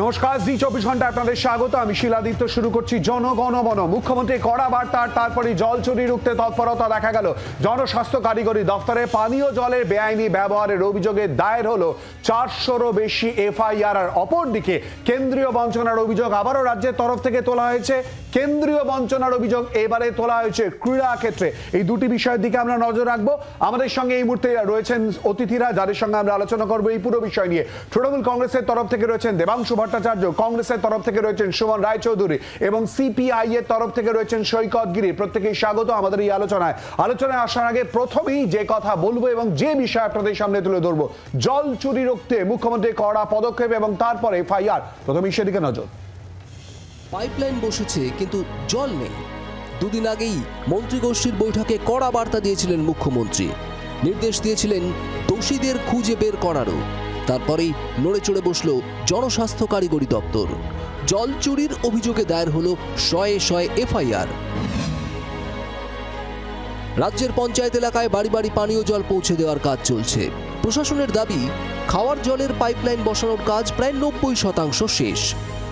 নমস্কার, জি 24 ঘন্টা আপনাদের স্বাগত। আমি শিলাদিত্য। শুরু করছি জনগণমন। মুখ্যমন্ত্রী কড়া বার্তা, তারপরে জল চুরি রুখতে তৎপরতা দেখা গেল। জনস্বাস্থ্য কারিগরি দফতরে পানীয় জলের বেআইনি ব্যবহারের অভিযোগে দায়ের হলো 400রও বেশি এফআইআর। আর অপরদিকে কেন্দ্রীয় বঞ্চনার অভিযোগ আবারও রাজ্যের তরফ থেকে তোলা হয়েছে। কেন্দ্রীয় বঞ্চনার অভিযোগ এবারে তোলা হয়েছে ক্রীড়া ক্ষেত্রে। এই দুটি বিষয়ের দিকে আমরা নজর রাখবো। আমাদের সঙ্গে এই মুহূর্তে রয়েছেন অতিথিরা, যাদের সঙ্গে আমরা আলোচনা করবো এই পুরো বিষয় নিয়ে। তৃণমূল কংগ্রেসের তরফ থেকে রয়েছেন দেবাংশু ভট্টাচার্য, কংগ্রেসের তরফ থেকে রয়েছেন সুমন রায়চৌধুরী এবং সিপিআই এর তরফ থেকে রয়েছেন সৈকত গিরি। প্রত্যেকেই স্বাগত আমাদের এই আলোচনায়। আসার আগে প্রথমেই যে কথা বলবো এবং যে বিষয় আপনাদের সামনে তুলে ধরবো, জল চুরি রুখতে মুখ্যমন্ত্রীর কড়া পদক্ষেপ এবং তারপরে এফআইআর। প্রথমেই সেদিকে নজর। পাইপলাইন বসেছে কিন্তু জল নেই। দুদিন আগেই মন্ত্রিগোষ্ঠীর বৈঠকে কড়া বার্তা দিয়েছিলেন মুখ্যমন্ত্রী। নির্দেশ দিয়েছিলেন দোষীদের খুঁজে বের করারও। তারপরেই নড়ে চড়ে বসল জনস্বাস্থ্য কারিগরি দপ্তর। জল চুরির অভিযোগে দায়ের হলো শয়ে শয়ে এফআইআর। রাজ্যের পঞ্চায়েত এলাকায় বাড়ি বাড়ি পানীয় জল পৌঁছে দেওয়ার কাজ চলছে। প্রশাসনের দাবি, খাওয়ার জলের পাইপলাইন বসানোর কাজ প্রায় 90% শেষ।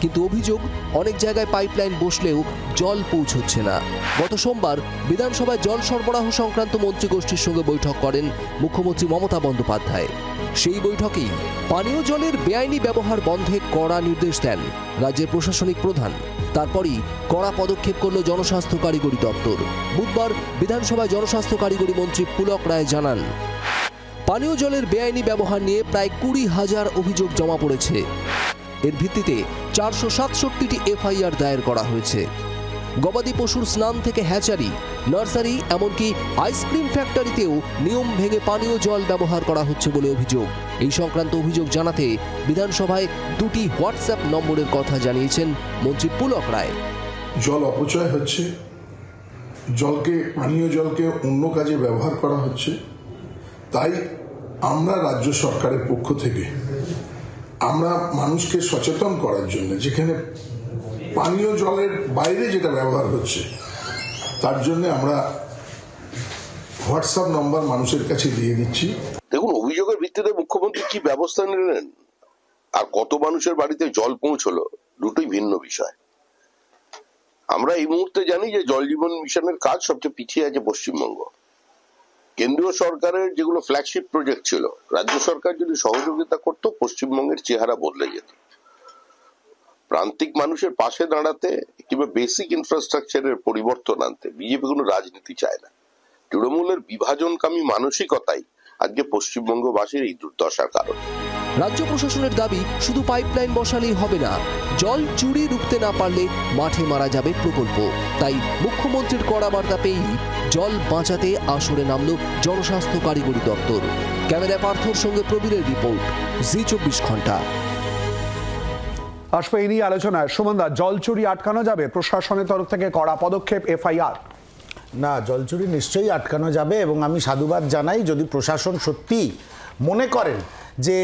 কিন্তু অভিযোগ, অনেক জায়গায় পাইপলাইন বসলেও জল পৌঁছচ্ছে না। গত সোমবার বিধানসভায় জল সরবরাহ সংক্রান্ত মন্ত্রিগোষ্ঠীর সঙ্গে বৈঠক করেন মুখ্যমন্ত্রী মমতা বন্দ্যোপাধ্যায়। সেই বৈঠকেই পানীয় জলের বেআইনি ব্যবহার বন্ধে কড়া নির্দেশ দেন রাজ্যের প্রশাসনিক প্রধান। তারপরই কড়া পদক্ষেপ করল জনস্বাস্থ্য কারিগরি দপ্তর। বুধবার বিধানসভায় জনস্বাস্থ্য কারিগরি মন্ত্রী পুলক রায় জানান, পানীয় জলের বেআইনি ব্যবহার নিয়ে প্রায় 20,000 অভিযোগ জমা পড়েছে। এর ভিত্তিতে 467টি এফআইআর দায়ের করা হয়েছে। গবাদি পশুর স্নান থেকে হ্যাচারি, নার্সারি, এমনকি আইসক্রিম ফ্যাক্টরিতেও নিয়ম ভেঙে পানীয় জল ব্যবহার করা হচ্ছে বলে অভিযোগ। এই সংক্রান্ত অভিযোগ জানাতে বিধানসভায় 2টি হোয়াটসঅ্যাপ নম্বরের কথা জানিয়েছেন মন্ত্রী পুলক রায়। জল অপচয় হচ্ছে, পানীয় জলকে অন্য কাজে ব্যবহার করা হচ্ছে। তাই আমরা রাজ্য সরকারের পক্ষ থেকে আমরা মানুষকে সচেতন করার জন্য, যেখানে পানীয় জলের বাইরে যেটা ব্যবহার হচ্ছে, তার জন্য আমরা হোয়াটসঅ্যাপ নম্বর মানুষের কাছে দিয়ে দিচ্ছি। দেখুন, অভিযোগের ভিত্তিতে মুখ্যমন্ত্রী কি ব্যবস্থা নিলেন আর কত মানুষের বাড়িতে জল পৌঁছলো, দুটোই ভিন্ন বিষয়। আমরা এই মুহূর্তে জানি যে জল জীবন মিশনের কাজ সবচেয়ে পিছিয়ে আছে পশ্চিমবঙ্গ। কেন্দ্রীয় সরকারের যেগুলো ফ্ল্যাগশিপ প্রজেক্ট ছিল, রাজ্য সরকার যদি সহযোগিতা করত, পশ্চিমবঙ্গের চেহারা বদলে যেত। প্রান্তিক মানুষের পাশে দাঁড়াতে কিংবা বেসিক ইনফ্রাস্ট্রাকচারের পরিবর্তন আনতে বিজেপি কোনো রাজনীতি চায় না। তৃণমূলের বিভাজনকামী মানসিকতাই আজকে পশ্চিমবঙ্গবাসীর এই দুর্দশার কারণ। রাজ্য প্রশাসনের দাবি, শুধু পাইপলাইন বসালেই হবে না, জল চুরি রুখতে না পারলে মাঠে মারা যাবে প্রকল্প। তাই মুখ্যমন্ত্রীর কড়া বার্তা পেয়েই জল বাঁচাতে আসরে নামল জনস্বাস্থ্য কারিগরি দপ্তর। ক্যামেরায় পার্থর সঙ্গে প্রবীরের রিপোর্ট, জি 24 ঘন্টা। আসবে এই নিয়ে আলোচনায়। সুমনদা, জল চুরি আটকানো যাবে? প্রশাসনের তরফ থেকে কড়া পদক্ষেপ, এফআইআর। না, জল চুরি নিশ্চয়ই আটকানো যাবে এবং আমি সাধুবাদ জানাই যদি প্রশাসন সত্যি মনে করেন যে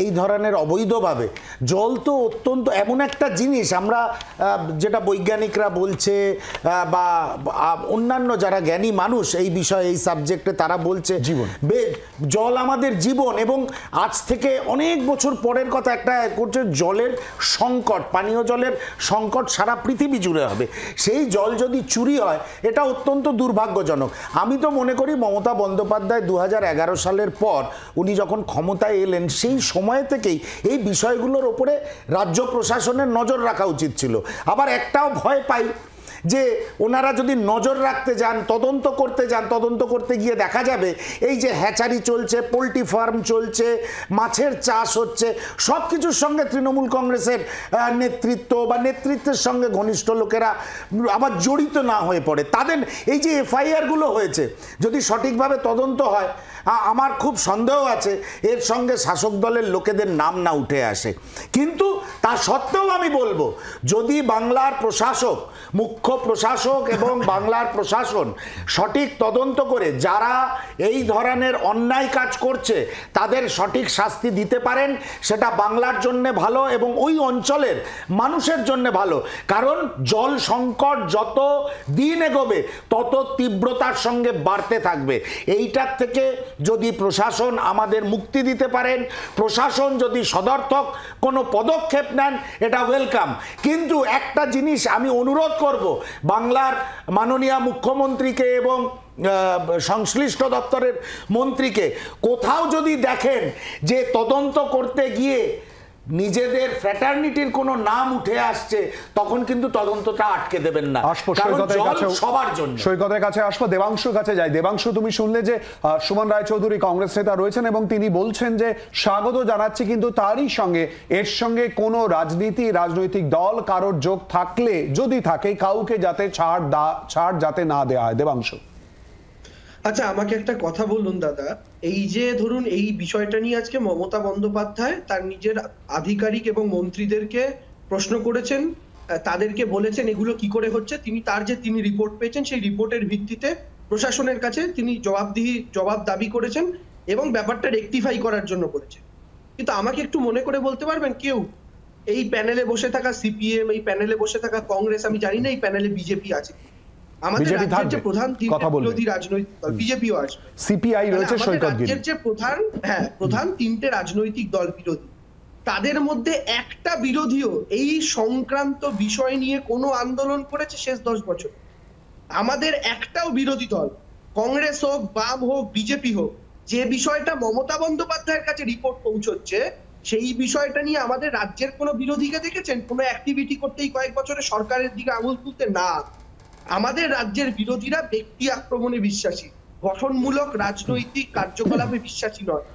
এই ধরনের অবৈধভাবে জল, তো অত্যন্ত এমন একটা জিনিস, আমরা যেটা বৈজ্ঞানিকরা বলছে বা অন্যান্য যারা জ্ঞানী মানুষ এই বিষয়ে, এই সাবজেক্টে, তারা বলছে জীবন, জল আমাদের জীবন। এবং আজ থেকে অনেক বছর পরের কথা, একটা করছে জলের সংকট, পানীয় জলের সংকট সারা পৃথিবী জুড়ে হবে। সেই জল যদি চুরি হয়, এটা অত্যন্ত দুর্ভাগ্যজনক। আমি তো মনে করি মমতা বন্দ্যোপাধ্যায় 2011 সালের পর উনি যখন ক্ষমতায় এলেন, সেই সময় থেকেই এই বিষয়গুলোর ওপরে রাজ্য প্রশাসনের নজর রাখা উচিত ছিল। আবার একটাও ভয় পাই যে ওনারা যদি নজর রাখতে যান, তদন্ত করতে যান, তদন্ত করতে গিয়ে দেখা যাবে এই যে হ্যাচারি চলছে, পোলট্রি ফার্ম চলছে, মাছের চাষ হচ্ছে, সব কিছুর সঙ্গে তৃণমূল কংগ্রেসের নেতৃত্ব বা নেতৃত্বের সঙ্গে ঘনিষ্ঠ লোকেরা আবার জড়িত না হয়ে পড়ে। তাদের এই যে এফআইআরগুলো হয়েছে, যদি সঠিকভাবে তদন্ত হয়, আমার খুব সন্দেহ আছে এর সঙ্গে শাসক দলের লোকেদের নাম না উঠে আসে। কিন্তু তা সত্ত্বেও আমি বলবো, যদি বাংলার প্রশাসক, মুখ্য প্রশাসক এবং বাংলার প্রশাসন সঠিক তদন্ত করে যারা এই ধরনের অন্যায় কাজ করছে তাদের সঠিক শাস্তি দিতে পারেন, সেটা বাংলার জন্য ভালো এবং ওই অঞ্চলের মানুষের জন্য ভালো। কারণ জল সংকট যত দিন এগোবে তত তীব্রতার সঙ্গে বাড়তে থাকবে। এইটার থেকে যদি প্রশাসন আমাদের মুক্তি দিতে পারেন, প্রশাসন যদি সদর্থক কোনো পদক্ষেপ নেন, এটা ওয়েলকাম। কিন্তু একটা জিনিস আমি অনুরোধ করব বাংলার মাননীয় মুখ্যমন্ত্রীকে এবং সংশ্লিষ্ট দপ্তরের মন্ত্রীকে, কোথাও যদি দেখেন যে তদন্ত করতে গিয়ে নিজেদের ফ্র্যাটার্নিটির কোনো নাম উঠে আসছে, তখন কিন্তু তদন্তটা আটকে দেবেন না, কারণ জল সবার জন্য। সৈকতের কাছে আসবো, দেবাংশুর কাছে যাই। দেবাংশু, তুমি শুনলে যে সুমন রায়চৌধুরী কংগ্রেস নেতা রয়েছেন এবং তিনি বলছেন যে স্বাগত জানাচ্ছি, কিন্তু তারই সঙ্গে এর সঙ্গে কোনো রাজনৈতিক দল কারোর যোগ থাকলে, যদি থাকে, কাউকে যাতে ছাড় যাতে না দেওয়া হয়। দেবাংশু, আচ্ছা, আমাকে একটা কথা বলুন দাদা, এই যে ধরুন এই বিষয়টা নিয়ে আজকে মমতা বন্দ্যোপাধ্যায় তার নিজের আধিকারিক এবং মন্ত্রীদেরকে প্রশ্ন করেছেন, তাদেরকে বলেছেন এগুলো কি করে হচ্ছে। তিনি রিপোর্ট পেয়েছেন, সেই রিপোর্টের ভিত্তিতে প্রশাসনের কাছে তিনি জবাব দাবি করেছেন এবং ব্যাপারটা রেকটিফাই করার জন্য করেছেন। কিন্তু আমাকে একটু মনে করে বলতে পারবেন, কেউ এই প্যানেলে বসে থাকা সিপিএম, এই প্যানেলে বসে থাকা কংগ্রেস, আমি জানি না এই প্যানেলে বিজেপি আছে, আমাদের রাজ্যের যে প্রধান বিরোধী রাজনৈতিক দল বিজেপিও আসবে, সিপিআই রয়েছে, রাজ্যের যে প্রধান তিনটে রাজনৈতিক দল বিরোধী, তাদের মধ্যে একটা বিরোধীও এই সংক্রান্ত বিষয় নিয়ে কোনো আন্দোলন করেছে শেষ 10 বছর? আমাদের একটাও বিরোধী দল, কংগ্রেস হোক, বাম হোক, বিজেপি হোক, যে বিষয়টা মমতা বন্দ্যোপাধ্যায়ের কাছে রিপোর্ট পৌঁছচ্ছে, সেই বিষয়টা নিয়ে আমাদের রাজ্যের কোনো বিরোধীকে দেখেছেন কোনো অ্যাক্টিভিটি করতেই কয়েক বছরে সরকারের দিকে আঙুল তুলতে? না, আমাদের রাজ্যের বিরোধীরা ব্যক্তি আক্রমণে বিশ্বাসী, গঠনমূলক রাজনৈতিক কার্যকলাপে বিশ্বাসী নয়।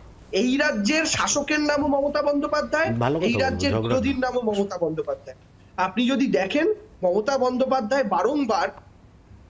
এই রাজ্যের শাসকের নামও মমতা বন্দ্যোপাধ্যায়, এই রাজ্যের বিরোধীর নামও মমতা বন্দ্যোপাধ্যায়। আপনি যদি দেখেন, মমতা বন্দ্যোপাধ্যায় বারংবার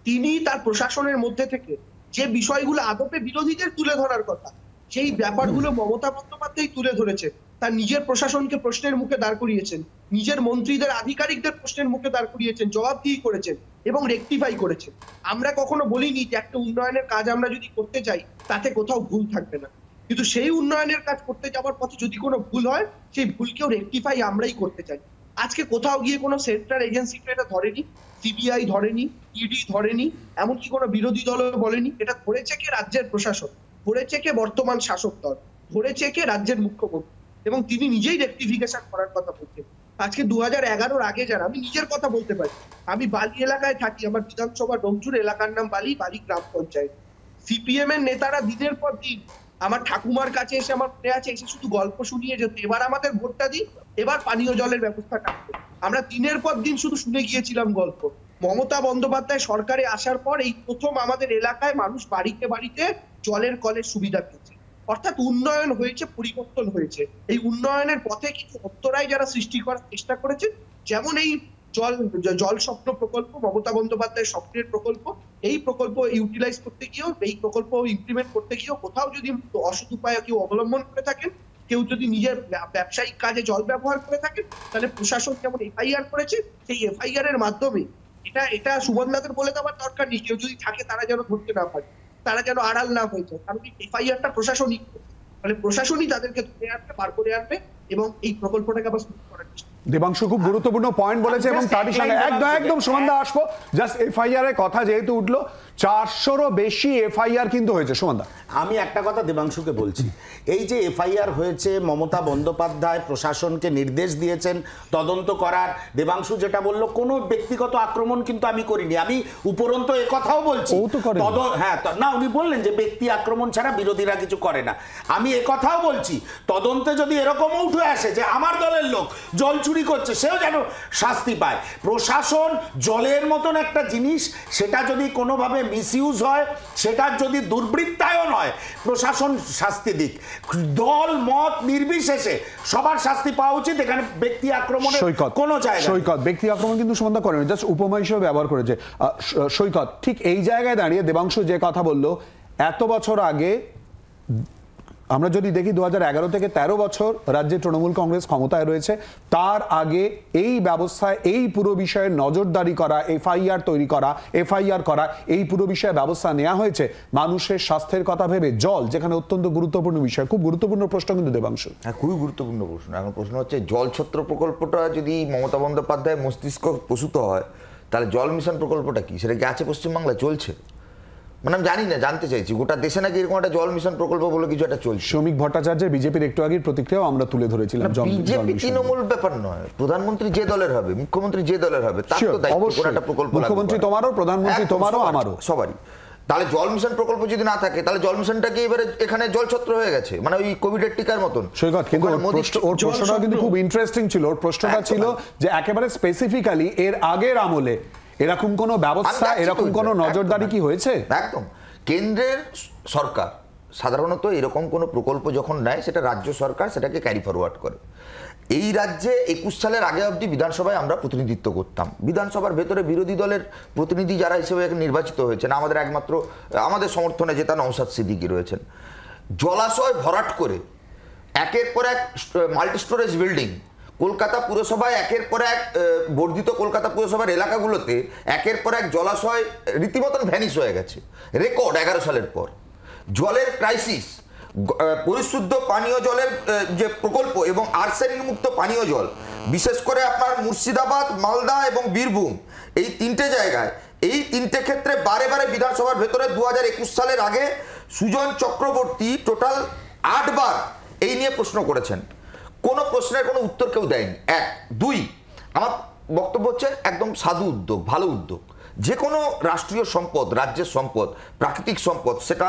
তিনি তার প্রশাসনের মধ্যে থেকে যে বিষয়গুলো আদপে বিরোধীদের তুলে ধরার কথা, সেই ব্যাপারগুলো মমতা বন্দ্যোপাধ্যায় তুলে ধরেছেন। তার নিজের প্রশাসনকে প্রশ্নের মুখে দাঁড় করিয়েছেন, নিজের মন্ত্রীদের আধিকারিকদের প্রশ্নের মুখে দাঁড় করিয়েছেন, জবাবদিহি করেছেন এবং রেকটিফাই করেছেন। আমরা কখনো বলিনি যে একটা উন্নয়নের কাজ আমরা যদি করতে চাই তাতে কোথাও ভুল থাকবে না, কিন্তু সেই উন্নয়নের কাজ করতে যাওয়ার পথে যদি কোনো ভুল হয়, সেই ভুলকেও রেকটিফাই আমরাই করতে চাই। আজকে কোথাও গিয়ে কোনো সেন্ট্রাল এজেন্সিকে এটা ধরেনি, সিবিআই ধরেনি, ইডি ধরেনি, এমনকি কোনো বিরোধী দলও বলেনি। এটা ধরেছে কে? রাজ্যের প্রশাসন, ধরেছে কে? বর্তমান শাসক দল, ধরেছে কে? রাজ্যের মুখ্যমন্ত্রী, এবং তিনি নিজেই রেকটিফিকেশন করার কথা বলছেন। আজকে 2011-র আগে যারা, আমি নিজের কথা বলতে পারি, আমি বালি এলাকায় থাকি, আমার বিধানসভা ডোমজুর, এলাকার নাম বালি গ্রাম পঞ্চায়েত। সিপিএম এর নেতারা দিনের পর দিন আমার ঠাকুমার কাছে এসে, আমার মনে আছে, এসে শুধু গল্প শুনিয়ে যেত, এবার আমাদের ভোটটা দিই, এবার পানীয় জলের ব্যবস্থা থাকবে। আমরা দিনের পর দিন শুধু শুনে গিয়েছিলাম গল্প। মমতা বন্দ্যোপাধ্যায় সরকারে আসার পর এই প্রথম আমাদের এলাকায় মানুষ বাড়িতে বাড়িতে জলের কলের সুবিধা পেয়েছে, অর্থাৎ উন্নয়ন হয়েছে, পরিবর্তন হয়েছে। এই উন্নয়নের পথে কিছু অন্তরায় যারা সৃষ্টি করার চেষ্টা করেছে, যেমন এই জল স্বপ্ন প্রকল্প, মমতা বন্দ্যোপাধ্যায়ের স্বপ্নের প্রকল্প, এই প্রকল্প ইউটিলাইজ করতে গিয়েও, এই প্রকল্প ইমপ্লিমেন্ট করতে গিয়েও কোথাও যদি অসৎ উপায় কেউ অবলম্বন করে থাকেন, কেউ যদি নিজের ব্যবসায়িক কাজে জল ব্যবহার করে থাকেন, তাহলে প্রশাসন যেমন এফআইআর করেছে, সেই এফআইআর এর মাধ্যমে এটা সুবর্ণাদের বলে দেওয়ার দরকার নেই, কেউ যদি থাকে তারা যেন ধরতে না পারে, তারা যেন আড়াল না হয়ে যায়, কারণ এফআইআরটা প্রশাসনিক, তাহলে প্রশাসনই তাদেরকে ধরে আনবে, বার করে আনবে এবং এই প্রকল্পটাকে আবার শুরু করার চেষ্টা। দেবাংশু খুব গুরুত্বপূর্ণ পয়েন্ট বলেছে এবং তারই সঙ্গে একদম সুমনদা আসবো, জাস্ট এফআইআর এর কথা যেহেতু উঠলো, 400রও বেশি এফআইআর কিন্তু হয়েছে। সুমনদা, আমি একটা কথা দেবাংশুকে বলছি, এই যে এফআইআর হয়েছে, মমতা বন্দ্যোপাধ্যায় প্রশাসনকে নির্দেশ দিয়েছেন তদন্ত করার। দেবাংশু যেটা বললো, কোনো ব্যক্তিগত আক্রমণ কিন্তু আমি করিনি, আমি উপরন্ত এ কথাও বলছি, হ্যাঁ না, উনি বললেন যে ব্যক্তি আক্রমণ ছাড়া বিরোধীরা কিছু করে না। আমি এ কথাও বলছি, তদন্তে যদি এরকমও উঠে আসে যে আমার দলের লোক জল চুরি করছে, সেও যেন শাস্তি পায়। প্রশাসন জলের মতন একটা জিনিস, সেটা যদি কোনোভাবে মিসইউজ হয়, সেটার যদি দুর্বৃত্তায়ন হয়, প্রশাসন শাস্তি দিক, দল মত নির্বিশেষে সবার শাস্তি পাওয়া উচিত। এখানে ব্যক্তি আক্রমণের কোনো জায়গা, সৈকত ব্যক্তি আক্রমণ কিন্তু সুমনদা করেন, জাস্ট উপমা হিসেবে ব্যবহার করেছে। সৈকত, ঠিক এই জায়গায় দাঁড়িয়ে দেবাংশু যে কথা বললো, এত বছর আগে আমরা যদি দেখি 2011 থেকে 13 বছর রাজ্যে তৃণমূল কংগ্রেস ক্ষমতায় রয়েছে, তার আগে এই ব্যবস্থায়, এই পুরো বিষয়ে নজরদারি করা, এফআইআর তৈরি করা, এফআইআর করা, এই পুরো বিষয়ে ব্যবস্থা নেওয়া হয়েছে মানুষের স্বাস্থ্যের কথা ভেবে। জল যেখানে অত্যন্ত গুরুত্বপূর্ণ বিষয়, খুব গুরুত্বপূর্ণ প্রশ্ন কিন্তু দেবাংশু। হ্যাঁ, খুবই গুরুত্বপূর্ণ প্রশ্ন। এখন প্রশ্ন হচ্ছে, জল ছত্র প্রকল্পটা যদি মমতা বন্দ্যোপাধ্যায় মস্তিষ্ক প্রসূত হয়, তাহলে জল মিশন প্রকল্পটা কি? সেটা কি আছে পশ্চিমবাংলায়? চলছে। মানে আমি জানি না, জানতে চাইছি গোটা দেশে নাকি এরকম একটা জল মিশন প্রকল্প বলে কিছু একটা চলছে। শ্রমিক ভট্টাচার্যের বিজেপির একটু আগের প্রতিক্রিয়াও আমরা তুলে ধরেছিলাম। বিজেপি তৃণমূল ব্যাপার নয়, প্রধানমন্ত্রী যে দলের হবে, মুখ্যমন্ত্রী যে দলের হবে, তার তো দায়িত্ব কোনো একটা প্রকল্প, মুখ্যমন্ত্রী তোমারও, প্রধানমন্ত্রী তোমারও, আমারও, সবারই। তাহলে জল মিশন প্রকল্প যদি না থাকে তাহলে জল মিশনটা কি এবারে এখানে জলছত্র হয়ে গেছে, মানে ওই কোভিডের টিকার মতন? সৈকত, কিন্তু ওর প্রশ্নটা কিন্তু খুব ইন্টারেস্টিং ছিল। ওর প্রশ্নটা ছিল যে একেবারে স্পেসিফিক্যালি এর আগের আমলে এরকম কোনো ব্যবস্থা, এরকম কোনো নজরদারি কি হয়েছে? একদম। কেন্দ্রের সরকার সাধারণত এরকম কোনো প্রকল্প যখন নেয় সেটা রাজ্য সরকার সেটাকে ক্যারি ফরওয়ার্ড করে। এই রাজ্যে 21 সালের আগে অবধি বিধানসভায় আমরা প্রতিনিধিত্ব করতাম। বিধানসভার ভেতরে বিরোধী দলের প্রতিনিধি যারা হিসেবে নির্বাচিত হয়েছেন, আমাদের একমাত্র আমাদের সমর্থনে যেটা নওশাদ সিদ্দিকী রয়েছেন, জলাশয় ভরাট করে একের পর এক মাল্টি স্টোরেজ বিল্ডিং কলকাতা পুরসভায়, একের পর এক বর্ধিত কলকাতা পুরসভার এলাকাগুলোতে একের পর এক জলাশয় রীতিমতন ভ্যানিশ হয়ে গেছে। রেকর্ড 11 সালের পর। জলের ক্রাইসিস, পরিশুদ্ধ পানীয় জলের যে প্রকল্প এবং আর্সেনিক মুক্ত পানীয় জল, বিশেষ করে আপনার মুর্শিদাবাদ, মালদা এবং বীরভূম, এই তিনটে জায়গায়, এই তিনটে ক্ষেত্রে বারে বারে বিধানসভার ভেতরে 2021 সালের আগে সুজন চক্রবর্তী টোটাল 8 বার এই নিয়ে প্রশ্ন করেছেন। কোনো প্রশ্নের কোনো উত্তর কেউ দেয়নি। 1, 2, আমার বক্তব্য হচ্ছে একদম সাধু উদ্যোগ, ভালো উদ্যোগ। যে কোনো রাষ্ট্রীয় সম্পদ, রাজ্যের সম্পদ, প্রাকৃতিক সম্পদ, সেটা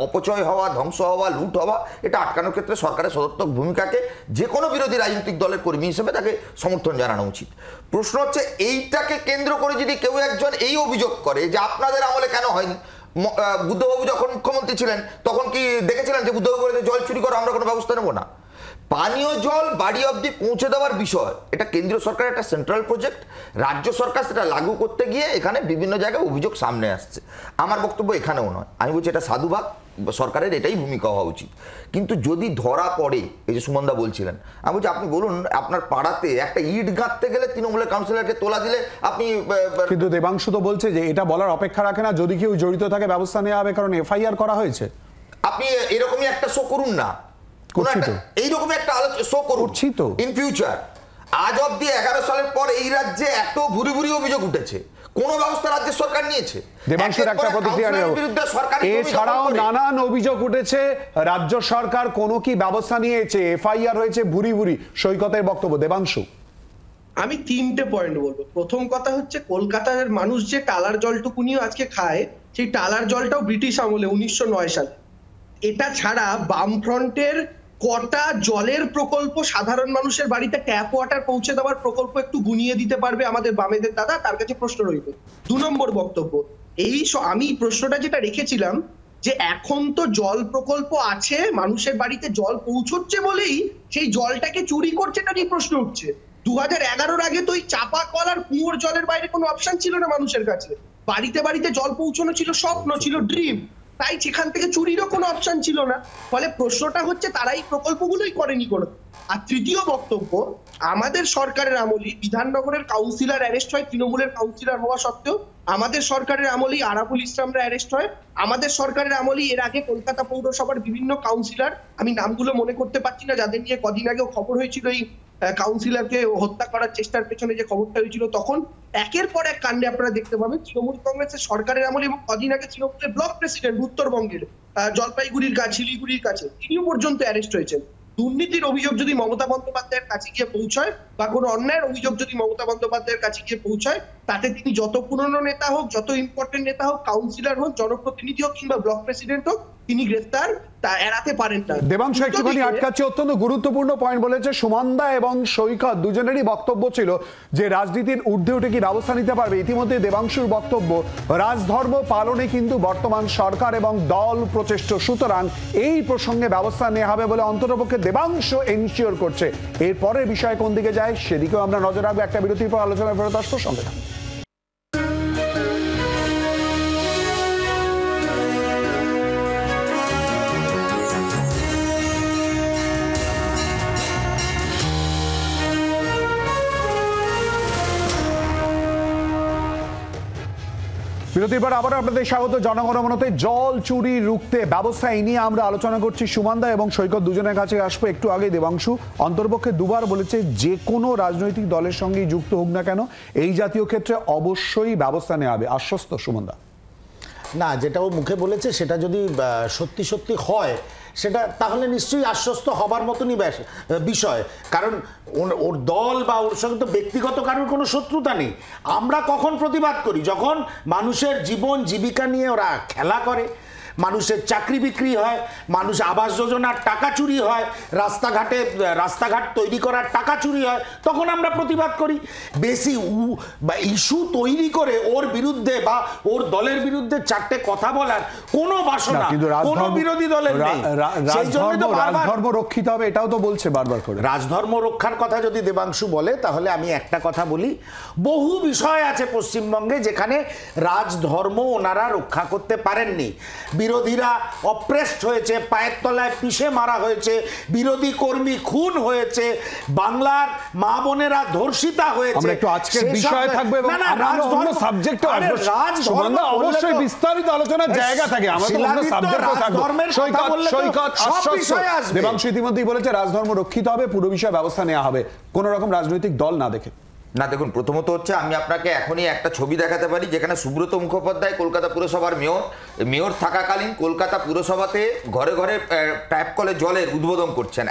অপচয় হওয়া, ধ্বংস হওয়া, লুট হওয়া, এটা আটকানোর ক্ষেত্রে সরকারের সদর্থক ভূমিকাকে যে কোনো বিরোধী রাজনৈতিক দলের কর্মী হিসেবে তাকে সমর্থন জানানো উচিত। প্রশ্ন হচ্ছে এইটাকে কেন্দ্র করে যদি কেউ একজন এই অভিযোগ করে যে আপনাদের আমলে কেন হয়নি, বুদ্ধবাবু যখন মুখ্যমন্ত্রী ছিলেন তখন কি দেখেছিলেন যে বুদ্ধবাবু বলে জল চুরি করে আমরা কোনো ব্যবস্থা নেব না? পানীয় জল বাড়ি অবধি পৌঁছে দেওয়ার বিষয়, এটা কেন্দ্রীয় সরকারের একটা সেন্ট্রাল প্রজেক্ট। রাজ্য সরকার সেটা লাগু করতে গিয়ে এখানে বিভিন্ন জায়গায় অভিযোগ সামনে আসছে। আমার বক্তব্য এখানেও নয়, আমি বলছি এটা সাধুবাদ, সরকারের এটাই ভূমিকা হওয়া উচিত। কিন্তু যদি ধরা পড়ে, এই যে সুমনদা বলছিলেন, আমি বলছি আপনি বলুন আপনার পাড়াতে একটা ইট গাঁথতে গেলে তৃণমূলের কাউন্সিলরকে তোলা দিলে আপনি, কিন্তু দেবাংশু তো বলছে যে এটা বলার অপেক্ষা রাখে না, যদি কেউ জড়িত থাকে ব্যবস্থা নেওয়া হবে, কারণ এফআইআর করা হয়েছে। আপনি এরকমই একটা শো করুন না, এইরকম একটা শো করুন ইন ফিউচার। আজ অব্দি 11 সালের পর এই রাজ্যে এত ভুরি ভুরি অভিযোগ উঠেছে, কোন ব্যবস্থা রাজ্য সরকার নিয়েছে? দেবাংশুর একটা প্রতিক্রিয়া, এছাড়াও নানান অভিযোগ উঠেছে, রাজ্য সরকার কোনো কি ব্যবস্থা নিয়েছে? এফআইআর হয়েছে ভুরি ভুরি। সৈকতের বক্তব্য। দেবাংশু, আমি 3টে পয়েন্ট বলবো। প্রথম কথা হচ্ছে কলকাতার মানুষ যে টালার জলটুকুনিও আজকে খায়, সেই টালার জলটাও ব্রিটিশ আমলে 1909 সালে। এটা ছাড়া বামফ্রন্টের কটা জলের প্রকল্প সাধারণ মানুষের বাড়িতে ট্যাপ ওয়াটার পৌঁছে দেওয়ার প্রকল্প একটু গুনিয়ে দিতে পারবে আমাদের বামেদের দাদা? তার কাছে প্রশ্ন রইল। 2 নম্বর বক্তব্য, আমি প্রশ্নটা যেটা রেখেছিলাম যে এখন তো জল প্রকল্প আছে, মানুষের বাড়িতে জল পৌঁছচ্ছে বলেই সেই জলটাকে চুরি করছে, এটা নিয়ে প্রশ্ন উঠছে। 2011-র আগে তো ওই চাপা কল আর কুয়োর জলের বাইরে কোনো অপশন ছিল না মানুষের কাছে। বাড়িতে বাড়িতে জল পৌঁছানো ছিল স্বপ্ন, ছিল ড্রিম, তাই সেখান থেকে চুরিরও কোনো অপশন ছিল না। ফলে প্রশ্নটা হচ্ছে তারা এই প্রকল্পগুলোই করেনি কোনো। আর তৃতীয় বক্তব্য, আমাদের সরকারের আমলেই বিধাননগরের কাউন্সিলর অ্যারেস্ট হয়, তৃণমূলের কাউন্সিলর হওয়া সত্ত্বেও। আমাদের সরকারের আমলেই আরাবুল ইসলামরা অ্যারেস্ট হয়। আমাদের সরকারের আমলেই এর আগে কলকাতা পৌরসভার বিভিন্ন কাউন্সিলর, আমি নামগুলো মনে করতে পারছি না, যাদের নিয়ে কদিন আগেও খবর হয়েছিল এই কাউন্সিলরকে হত্যা করার চেষ্টার পেছনে যে খবরটা হয়েছিল, তখন একের পর এক কাণ্ডে আপনারা দেখতে পাবেন তৃণমূল কংগ্রেসের সরকারের আমলে। এবং কদিন আগে তৃণমূলের ব্লক প্রেসিডেন্ট উত্তরবঙ্গের জলপাইগুড়ির শিলিগুড়ির কাছে, তিনিও পর্যন্ত অ্যারেস্ট হয়েছেন। দুর্নীতির অভিযোগ যদি মমতা বন্দ্যোপাধ্যায়ের কাছে গিয়ে পৌঁছায় বা কোনো অন্যায়ের অভিযোগ যদি মমতা বন্দ্যোপাধ্যায়ের কাছে গিয়ে পৌঁছায়, তাতে তিনি যত পুরনো নেতা হোক, যত ইম্পর্টেন্ট নেতা হোক, কাউন্সিলর হোক, জনপ্রতিনিধি হোক কিংবা ব্লক প্রেসিডেন্ট হোক, তিনি গ্রেফতার তা এড়াতে পারেন না। দেবাংশু একটুখানি আটকাচ্ছে, অত্যন্ত গুরুত্বপূর্ণ পয়েন্ট বলেছে সুমনদা এবং সৈকত, দুজনেরই বক্তব্য ছিল যে রাজনীতির ঊর্ধ্বে উঠে কি ব্যবস্থা নিতে পারবে। ইতিমধ্যে দেবাংশুর বক্তব্য, রাজধর্ম পালনে কিন্তু বর্তমান সরকার এবং দল প্রচেষ্ট, সুতরাং এই প্রসঙ্গে ব্যবস্থা নেওয়া হবে বলে অন্ততপক্ষে দেবাংশু এনশিওর করছে। এর পরের বিষয় কোন দিকে যায় সেদিকেও আমরা নজর রাখবো। একটা বিরতির পর আলোচনায় ফেরত আসবো, সঙ্গে থাকুন। বিরতির পর আবার আপনাদের স্বাগত। জনগণমনতে জল চুরি রুখতে ব্যবস্থা এই নিয়ে আমরা আলোচনা করছি। সুমনদা এবং সৈকত দুজনের কাছে আসবো। একটু আগে দেবাংশু অন্তর্পক্ষে দুবার বলেছে যে কোনো রাজনৈতিক দলের সঙ্গেই যুক্ত হোক না কেন এই জাতীয় ক্ষেত্রে অবশ্যই ব্যবস্থা নেওয়া হবে, আশ্বস্ত সুমনদা? না, যেটা ও মুখে বলেছে সেটা যদি সত্যি সত্যি হয় সেটা তাহলে নিশ্চয়ই আশ্বস্ত হবার মতনই বিষয়, কারণ ওর দল বা ওর সঙ্গে তো ব্যক্তিগত কারোর কোনো শত্রুতা নেই। আমরা কখন প্রতিবাদ করি? যখন মানুষের জীবন জীবিকা নিয়ে ওরা খেলা করে, মানুষের চাকরি বিক্রি হয়, মানুষ আবাস যোজনার টাকা চুরি হয়, রাস্তাঘাট তৈরি করার টাকা চুরি হয়, তখন আমরা প্রতিবাদ করি। বেশি ইস্যু তৈরি করে ওর বিরুদ্ধে বা ওর দলের বিরুদ্ধে চারটে কথা বলার কোনো বাসনা কোনো বিরোধী দলের নেই। সেই জন্য তো রাজধর্ম রক্ষিত হবে, এটাও তো বলছে বারবার করে। রাজধর্ম রক্ষার কথা যদি দেবাংশু বলে তাহলে আমি একটা কথা বলি, বহু বিষয় আছে পশ্চিমবঙ্গে যেখানে রাজধর্ম ওনারা রক্ষা করতে পারেননি। বিরোধীরা অপ্রেসড হয়েছে, পায়ের তলায় পিষে মারা হয়েছে, বিরোধী কর্মী খুন হয়েছে, বাংলার মা বোনেরা ধর্ষিতা হয়েছে। আমরা একটু আজকের বিষয়ে থাকবে এবং আমরা অন্য সাবজেক্টে আসব। সুমনদা, অবশ্যই বিস্তারিত আলোচনার জায়গা থাকে, আমরা তো অন্য সাবজেক্টে থাকব। সৈকত আশ্বস্ত, দেবাংশু ইতিমধ্যেই বলেছে রাজধর্ম রক্ষিত হবে, পুরো বিষয়ে ব্যবস্থা নেওয়া হবে কোন রকম রাজনৈতিক দল না দেখে। না দেখুন, প্রথমত হচ্ছে আমি আপনাকে এখনই একটা ছবি দেখাতে পারি যেখানে সুব্রত মুখোপাধ্যায় কলকাতা পুরসভার মেয়র থাকাকালীন কলকাতা পুরসভাতে ঘরে ঘরে ট্যাপ কলে জলের উদ্বোধন করছেন।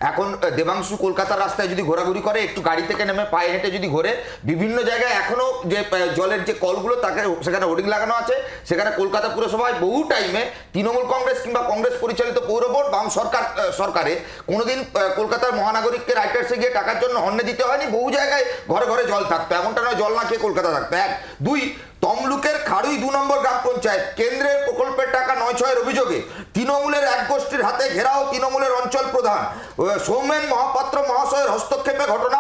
এখন দেবাংশু কলকাতার রাস্তায় যদি ঘোরাঘুরি করে, একটু গাড়ি থেকে নেমে পায়ে হেঁটে যদি ঘোরে, বিভিন্ন জায়গায় এখনো যে জলের যে কলগুলো তাকে সেখানে হোর্ডিং লাগানো আছে। সেখানে কলকাতা পুরসভায় বহু টাইমে তৃণমূল কংগ্রেস কিংবা কংগ্রেস পরিচালিত পৌর বোর্ড বাম সরকারে কোনোদিন কলকাতার মহানাগরিককে রাইটার্সে গিয়ে টাকার জন্য হর্নে দিতে হয়নি। বহু জায়গায় ঘরে ঘরে জল থাকতো, এমনটা নয় জল না খেয়ে কলকাতা থাকতো। 1, 2 তমলুকের খাড়ুই 2 নম্বর গ্রাম পঞ্চায়েত কেন্দ্রের প্রকল্পের টাকা 9-6 অভিযোগে তৃণমূলের এক গোষ্ঠীর হাতে ঘেরাও তৃণমূলের অঞ্চল প্রধান সৌমেন মহাপাত্র মহাশয়ের হস্তক্ষেপে ঘটনা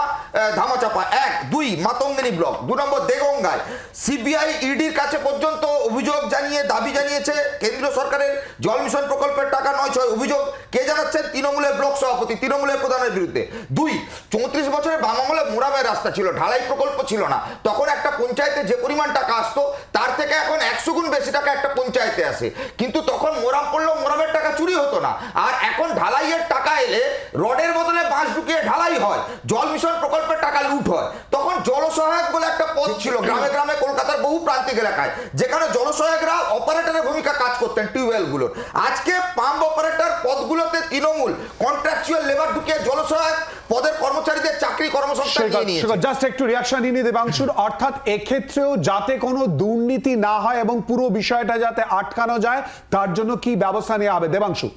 ধামাচাপা। 1, 2 মাতঙ্গিনী ব্লক, 2 নম্বর দেগঙ্গায় সিবিআই ইডির কাছে পর্যন্ত অভিযোগ জানিয়ে দাবি জানিয়েছে কেন্দ্রীয় সরকারের জল মিশন প্রকল্পের টাকা 9-6 অভিযোগ কে জানাচ্ছেন? তৃণমূলের ব্লক সভাপতি, তৃণমূলের প্রধানের বিরুদ্ধে। 2, 34 বছরের বাম আমলে মোরামের রাস্তা ছিল, ঢালাই প্রকল্প ছিল না, তখন একটা পঞ্চায়েতে যে পরিমাণ টাকা আসতো তার থেকে এখন 100 গুণ বেশি টাকা একটা পঞ্চায়েতে আসে, কিন্তু তখন মোরাম পড়লেও মোরামের টাকা চুরি হতো না। আর এখন ঢালাইয়ের টাকা এলে রডের বদলে বাঁশ ঢুকিয়ে ঢালাই হয়, জল মিশন প্রকল্পের টাকা লুট হয়। তখন জলসহায়ক বলে একটা পদ ছিল গ্রামে গ্রামে কলকাতার বহু প্রান্তিক এলাকায়, যেখানে জলসহায়করা অপারেটরের ভূমিকা কাজ করতেন টিউবওয়েলগুলোর। আজকে পাম্প অপারেটর পদগুলোতে তৃণমূল কন্ট্রাকচুয়াল লেবার ঢুকিয়ে জলসহায়ক পদের কর্মচারীদের চাকরি কর্মসংস্থান নিয়ে নিয়েছে। জাস্ট একটু রিঅ্যাকশন নিয়ে দেবাংশুর, অর্থাৎ এক্ষেত্রেও যাতে কোনো দুর্নীতি না হয় এবং পুরো বিষয়টা যাতে আটকানো যায় তার জন্য কি ব্যবস্থা নেওয়া হবে? দেবাংশু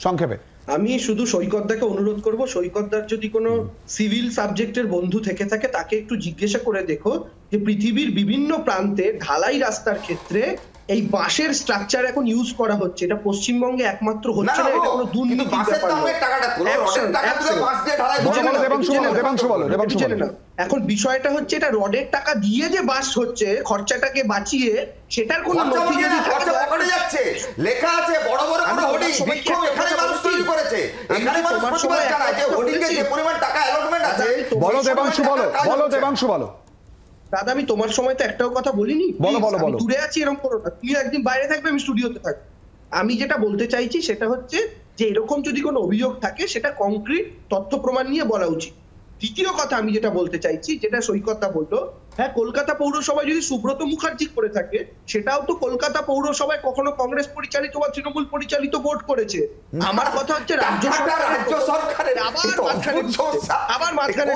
সংক্ষেপে। আমি শুধু সৈকতদাকে অনুরোধ করব, সৈকতদার যদি কোনো সিভিল সাবজেক্টের বন্ধু থেকে থাকে তাকে একটু জিজ্ঞাসা করে দেখো যে পৃথিবীর বিভিন্ন প্রান্তে ঢালাই রাস্তার ক্ষেত্রে এই বাঁশের স্ট্রাকচার এখন ইউজ করা হচ্ছে, এটা পশ্চিমবঙ্গে একমাত্র হচ্ছে না, এটা কোনো দুর্নীতির ব্যাপার না। এখন বিষয়টা হচ্ছে এটা রডের টাকা দিয়ে যে বাস হচ্ছে, খরচাটাকে বাঁচিয়ে সেটার কোনো নথি যদি যাচ্ছে লেখা আছে বড় বড় করে হোর্ডিং, বিক্ষোভ এখানে মানুষ তৈরি করেছে, এখানে মানুষ প্রতিবাদ জানায় যে হোর্ডিং এ যে পরিমাণ টাকা অ্যালটমেন্ট আছে। বলো দেবাংশু, বলো দেবাংশু, বলো। দাদা, আমি তোমার সময় তো একটাও কথা বলিনি, আমি দূরে আছি এরকম করো না, তুমি একদিন বাইরে থাকবে আমি স্টুডিওতে থাকবো। আমি যেটা বলতে চাইছি সেটা হচ্ছে যে এরকম যদি কোনো অভিযোগ থাকে সেটা কংক্রিট তথ্য প্রমাণ নিয়ে বলা উচিত। দ্বিতীয় কথা আমি যেটা বলতে চাইছি, যেটা সৈকতদা বললো, হ্যাঁ কলকাতা পৌরসভায় যদি সুব্রত মুখার্জি করে থাকে, সেটাও তো কলকাতা পৌরসভায় কখনো কংগ্রেস পরিচালিত বা তৃণমূল পরিচালিত বোর্ড করেছে। আমার কথা হচ্ছে রাজ্য সরকারের আবার মাঝখানে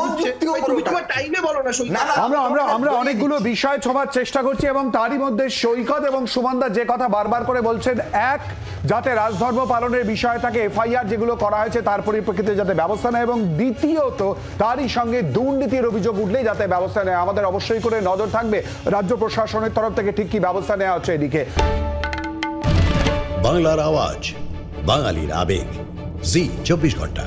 তুমি তোমার টাইমে বলো না সৈকত। আমরা অনেকগুলো বিষয় ছোঁয়ার চেষ্টা করছি এবং তারই মধ্যে সৈকত এবং সুমনদা যে কথা বারবার করে বলছেন, এক, যাতে রাজধর্ম পালনের বিষয় থাকে, এফআইআর যেগুলো করা হয়েছে তার পরিপ্রেক্ষিতে যাতে ব্যবস্থা নেয়, এবং দ্বিতীয়ত তারই সঙ্গে দুর্নীতির অভিযোগ উঠলেই যাতে ব্যবস্থা নেয়। আমাদের অবশ্যই করে নজর থাকবে রাজ্য প্রশাসনের তরফ থেকে ঠিক কি ব্যবস্থা নেওয়া হচ্ছে এদিকে। বাংলার আওয়াজ, বাঙালির আবেগ, জি 24 ঘন্টা।